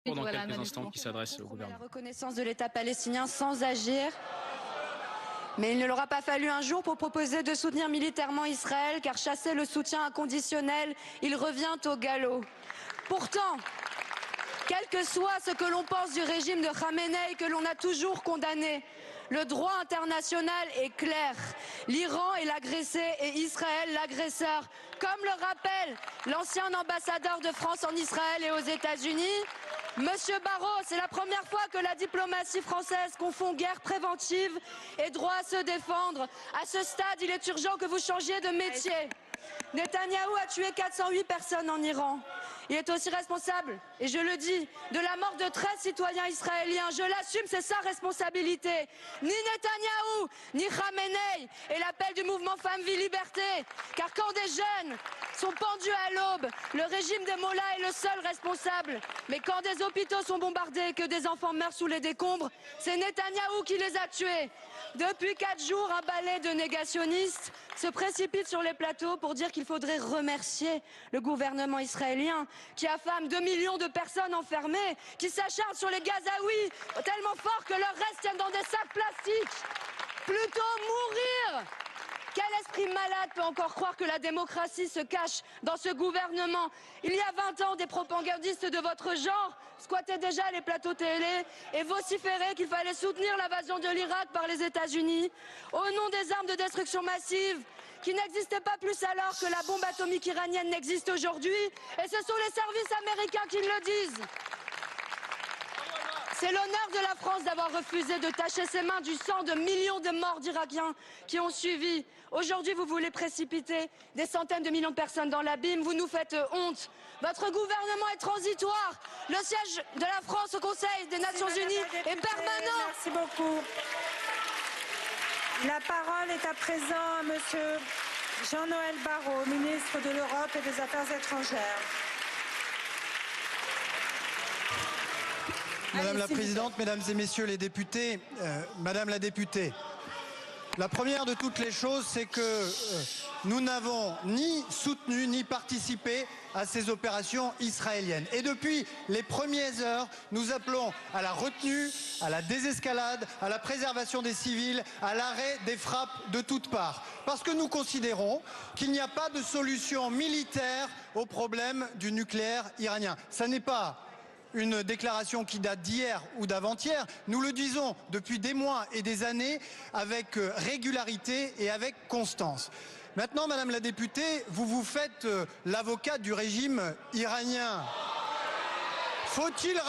Dans quelques instants qui s'adresse au gouvernement. La reconnaissance de l'État palestinien sans agir. Mais il ne leur a pas fallu un jour pour proposer de soutenir militairement Israël, car chasser le soutien inconditionnel, il revient au galop. Pourtant, quel que soit ce que l'on pense du régime de Khamenei, que l'on a toujours condamné, le droit international est clair. L'Iran est l'agressé et Israël l'agresseur. Comme le rappelle l'ancien ambassadeur de France en Israël et aux États-Unis, Monsieur Barrot, c'est la première fois que la diplomatie française confond guerre préventive et droit à se défendre. À ce stade, il est urgent que vous changiez de métier. Netanyahou a tué 408 personnes en Iran. Il est aussi responsable, et je le dis, de la mort de 13 citoyens israéliens. Je l'assume, c'est sa responsabilité. Ni Netanyahou, ni Khamenei, et l'appel du mouvement Femmes, Vie, Liberté. Car quand des jeunes sont pendus à l'aube, le régime des mollahs est le seul responsable. Mais quand des hôpitaux sont bombardés et que des enfants meurent sous les décombres, c'est Netanyahou qui les a tués. Depuis 4 jours, un balai de négationnistes se précipite sur les plateaux pour dire qu'il faudrait remercier le gouvernement israélien qui affame 2 millions de personnes enfermées, qui s'acharne sur les Gazaouis tellement fort que leurs restes tiennent dans des sacs plastiques. Plutôt mourir! Quel esprit malade peut encore croire que la démocratie se cache dans ce gouvernement? Il y a 20 ans, des propagandistes de votre genre squattaient déjà les plateaux télé et vociféraient qu'il fallait soutenir l'invasion de l'Irak par les États-Unis au nom des armes de destruction massive qui n'existaient pas plus alors que la bombe atomique iranienne n'existe aujourd'hui. Et ce sont les services américains qui le disent. C'est l'honneur de la France d'avoir refusé de tacher ses mains du sang de millions de morts d'Irakiens qui ont suivi. Aujourd'hui, vous voulez précipiter des centaines de millions de personnes dans l'abîme. Vous nous faites honte. Votre gouvernement est transitoire. Le siège de la France au Conseil des Nations Unies est permanent. Merci beaucoup. La parole est à présent à Monsieur Jean-Noël Barrot, ministre de l'Europe et des Affaires étrangères. Madame la Présidente, Mesdames et Messieurs les députés, Madame la députée, la première de toutes les choses, c'est que nous n'avons ni soutenu ni participé à ces opérations israéliennes. Et depuis les premières heures, nous appelons à la retenue, à la désescalade, à la préservation des civils, à l'arrêt des frappes de toutes parts. Parce que nous considérons qu'il n'y a pas de solution militaire au problème du nucléaire iranien. Ça n'est pas une déclaration qui date d'hier ou d'avant-hier. Nous le disons depuis des mois et des années avec régularité et avec constance. Maintenant, Madame la députée, vous vous faites l'avocat du régime iranien. Faut-il